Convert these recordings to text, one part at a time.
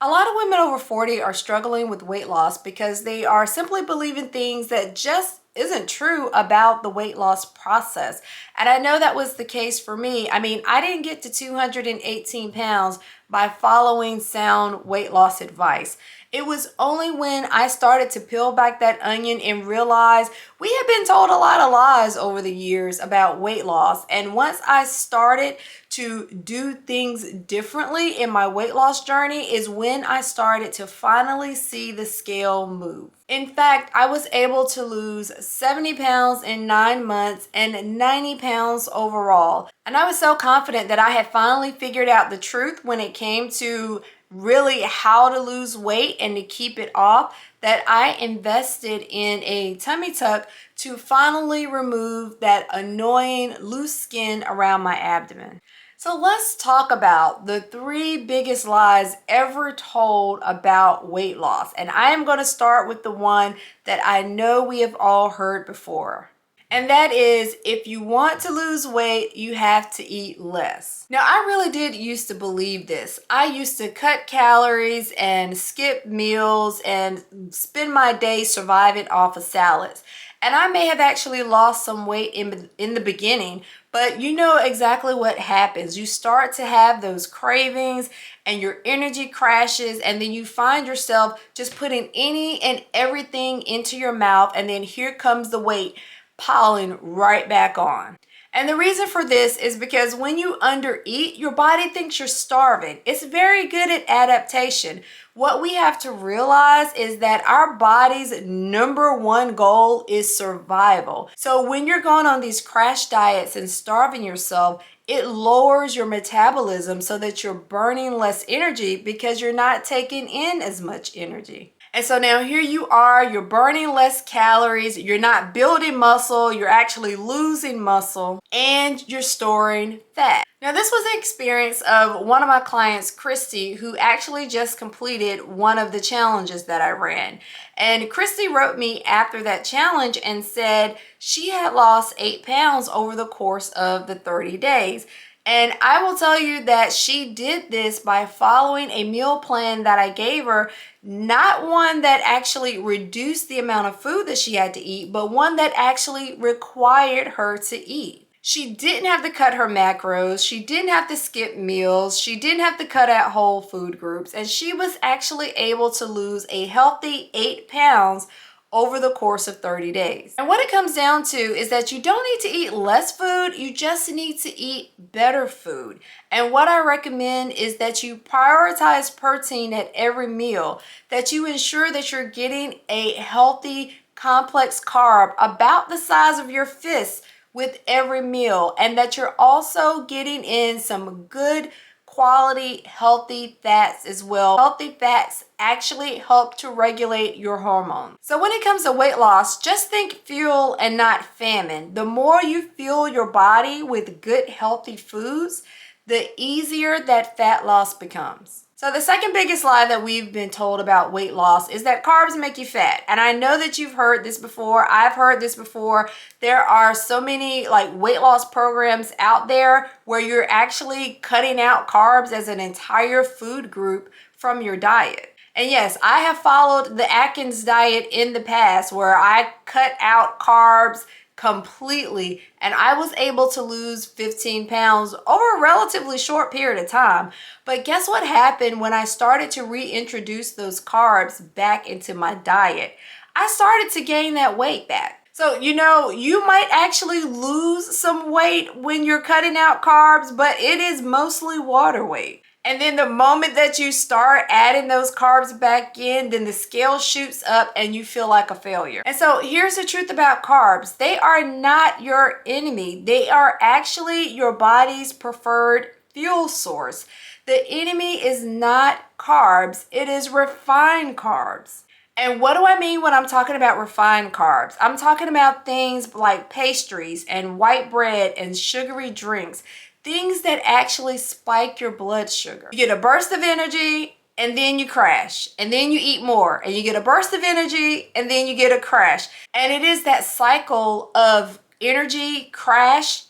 A lot of women over 40 are struggling with weight loss because they are simply believing things that just isn't true about the weight loss process. And I know that was the case for me. I mean, I didn't get to 218 pounds by following sound weight loss advice. It was only when I started to peel back that onion and realize we have been told a lot of lies over the years about weight loss. And once I started to do things differently in my weight loss journey is when I started to finally see the scale move. In fact, I was able to lose 70 pounds in 9 months and 90 pounds overall. And I was so confident that I had finally figured out the truth when it came to really how to lose weight and to keep it off that I invested in a tummy tuck to finally remove that annoying loose skin around my abdomen. So let's talk about the 3 biggest lies ever told about weight loss. And I am going to start with the one that I know we have all heard before. And that is, if you want to lose weight, you have to eat less. Now, I really did used to believe this. I used to cut calories and skip meals and spend my day surviving off of salads. And I may have actually lost some weight in the beginning, but you know exactly what happens. You start to have those cravings and your energy crashes, and then you find yourself just putting any and everything into your mouth, and then here comes the weight piling right back on. And the reason for this is because when you undereat, your body thinks you're starving. It's very good at adaptation. What we have to realize is that our body's #1 goal is survival. So when you're going on these crash diets and starving yourself, it lowers your metabolism so that you're burning less energy because you're not taking in as much energy. And so now here you are, you're burning less calories, you're not building muscle, you're actually losing muscle, and you're storing fat. Now this was an experience of one of my clients, Christy, who actually just completed one of the challenges that I ran. And Christy wrote me after that challenge and said she had lost 8 pounds over the course of the 30 days. And I will tell you that she did this by following a meal plan that I gave her, not one that actually reduced the amount of food that she had to eat, but one that actually required her to eat. She didn't have to cut her macros, she didn't have to skip meals, she didn't have to cut out whole food groups, and she was actually able to lose a healthy 8 pounds over the course of 30 days. And what it comes down to is that you don't need to eat less food, you just need to eat better food. And what I recommend is that you prioritize protein at every meal, that you ensure that you're getting a healthy, complex carb about the size of your fist with every meal, and that you're also getting in some good quality healthy fats as well. Healthy fats actually help to regulate your hormones. So when it comes to weight loss, just think fuel and not famine. The more you fuel your body with good healthy foods, the easier that fat loss becomes. So the second biggest lie that we've been told about weight loss is that carbs make you fat. And I know that you've heard this before. I've heard this before. There are so many weight loss programs out there where you're actually cutting out carbs as an entire food group from your diet. And yes, I have followed the Atkins diet in the past where I cut out carbs completely, and I was able to lose 15 pounds over a relatively short period of time. But guess what happened when I started to reintroduce those carbs back into my diet? I started to gain that weight back. So, you know, you might actually lose some weight when you're cutting out carbs, but it is mostly water weight. And then the moment that you start adding those carbs back in, then the scale shoots up and you feel like a failure. And so here's the truth about carbs. They are not your enemy. They are actually your body's preferred fuel source. The enemy is not carbs. It is refined carbs. And what do I mean when I'm talking about refined carbs? I'm talking about things like pastries and white bread and sugary drinks. Things that actually spike your blood sugar. You get a burst of energy and then you crash, and then you eat more, and you get a burst of energy and then you get a crash. And it is that cycle of energy crash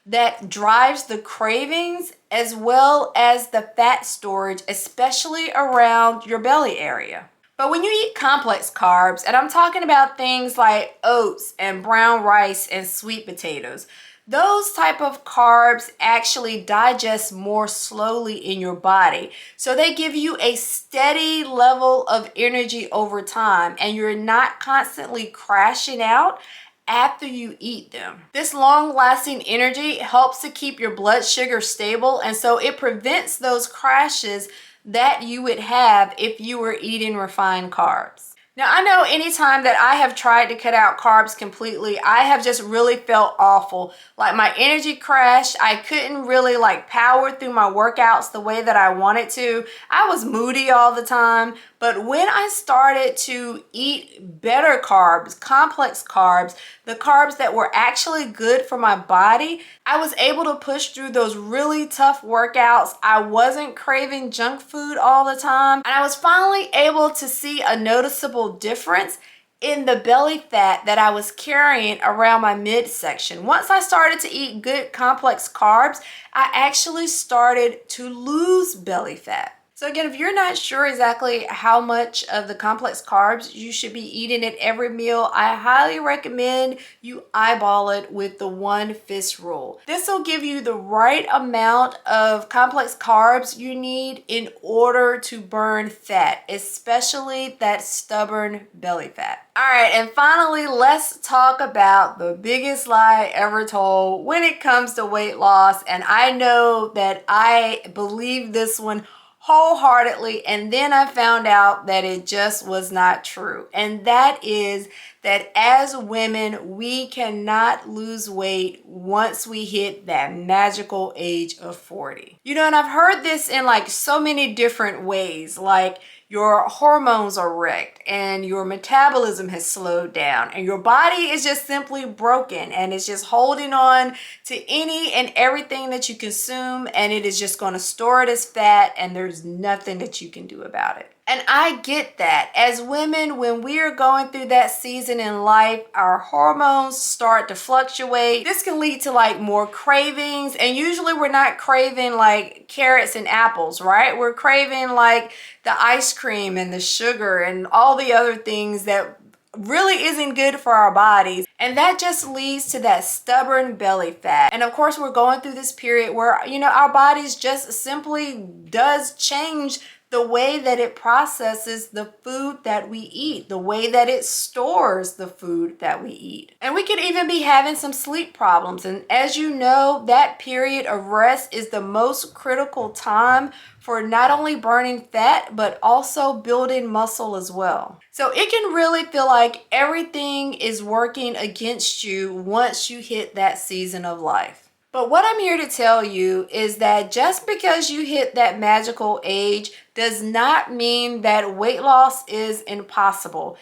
that drives the cravings as well as the fat storage, especially around your belly area. But when you eat complex carbs, and I'm talking about things like oats and brown rice and sweet potatoes, those type of carbs actually digest more slowly in your body. So they give you a steady level of energy over time, and you're not constantly crashing out after you eat them. This long-lasting energy helps to keep your blood sugar stable, and so it prevents those crashes that you would have if you were eating refined carbs. Now, I know anytime that I have tried to cut out carbs completely, I have just really felt awful. Like my energy crashed. I couldn't really like power through my workouts the way that I wanted to. I was moody all the time. But when I started to eat better carbs, complex carbs, the carbs that were actually good for my body, I was able to push through those really tough workouts. I wasn't craving junk food all the time. And I was finally able to see a noticeable difference in the belly fat that I was carrying around my midsection. Once I started to eat good complex carbs, I actually started to lose belly fat. So again, if you're not sure exactly how much of the complex carbs you should be eating at every meal, I highly recommend you eyeball it with the 1-fist rule. This will give you the right amount of complex carbs you need in order to burn fat, especially that stubborn belly fat. All right, and finally, let's talk about the biggest lie ever told when it comes to weight loss. And I know that I believe this one wholeheartedly, and then I found out that it just was not true. And that is that as women, we cannot lose weight once we hit that magical age of 40. You know, and I've heard this in like so many different ways, like your hormones are wrecked and your metabolism has slowed down and your body is just simply broken and it's just holding on to any and everything that you consume, and it is just going to store it as fat, and there's nothing that you can do about it. And I get that. As women, when we are going through that season in life, our hormones start to fluctuate. This can lead to like more cravings, and usually we're not craving like carrots and apples, right? We're craving like the ice cream and the sugar and all the other things that really isn't good for our bodies, and that just leads to that stubborn belly fat. And of course, we're going through this period where, you know, our bodies just simply does change the way that it processes the food that we eat, the way that it stores the food that we eat. And we could even be having some sleep problems. And as you know, that period of rest is the most critical time for not only burning fat, but also building muscle as well. So it can really feel like everything is working against you once you hit that season of life. But what I'm here to tell you is that just because you hit that magical age does not mean that weight loss is impossible.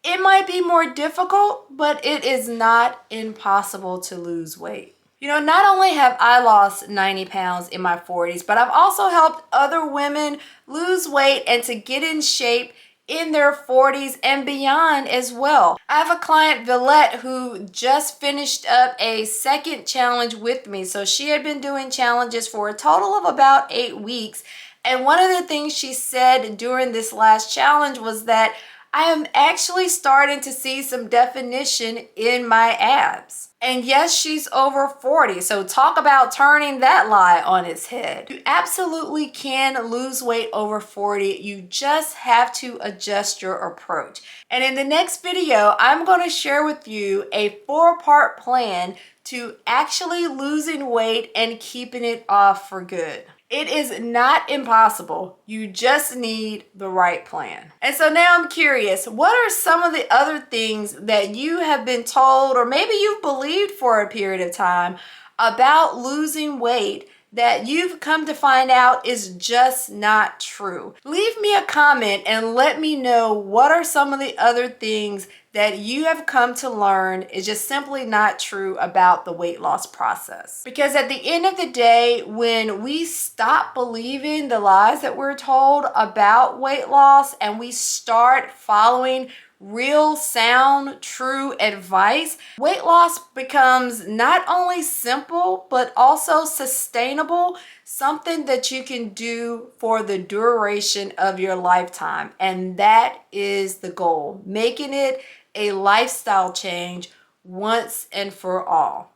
It might be more difficult, but it is not impossible to lose weight. You know, not only have I lost 90 pounds in my 40s, but I've also helped other women lose weight and to get in shape in their 40s and beyond as well. I have a client, Villette, who just finished up a second challenge with me. So she had been doing challenges for a total of about 8 weeks. And one of the things she said during this last challenge was that I am actually starting to see some definition in my abs. And yes, she's over 40. So talk about turning that lie on its head. You absolutely can lose weight over 40. You just have to adjust your approach. And in the next video, I'm going to share with you a 4-part plan to actually losing weight and keeping it off for good. It is not impossible. You just need the right plan. And so now I'm curious, what are some of the other things that you have been told, or maybe you've believed for a period of time, about losing weight that you've come to find out is just not true? Leave me a comment and let me know what are some of the other things that you have come to learn is just simply not true about the weight loss process. Because at the end of the day, when we stop believing the lies that we're told about weight loss and we start following real, sound, true advice, weight loss becomes not only simple, but also sustainable, something that you can do for the duration of your lifetime. And that is the goal, making it a lifestyle change once and for all.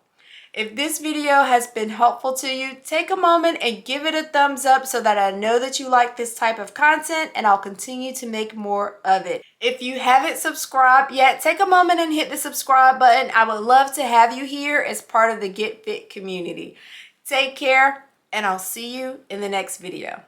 If this video has been helpful to you, take a moment and give it a thumbs up so that I know that you like this type of content, and I'll continue to make more of it. If you haven't subscribed yet, take a moment and hit the subscribe button. I would love to have you here as part of the Get Fit community. Take care, and I'll see you in the next video.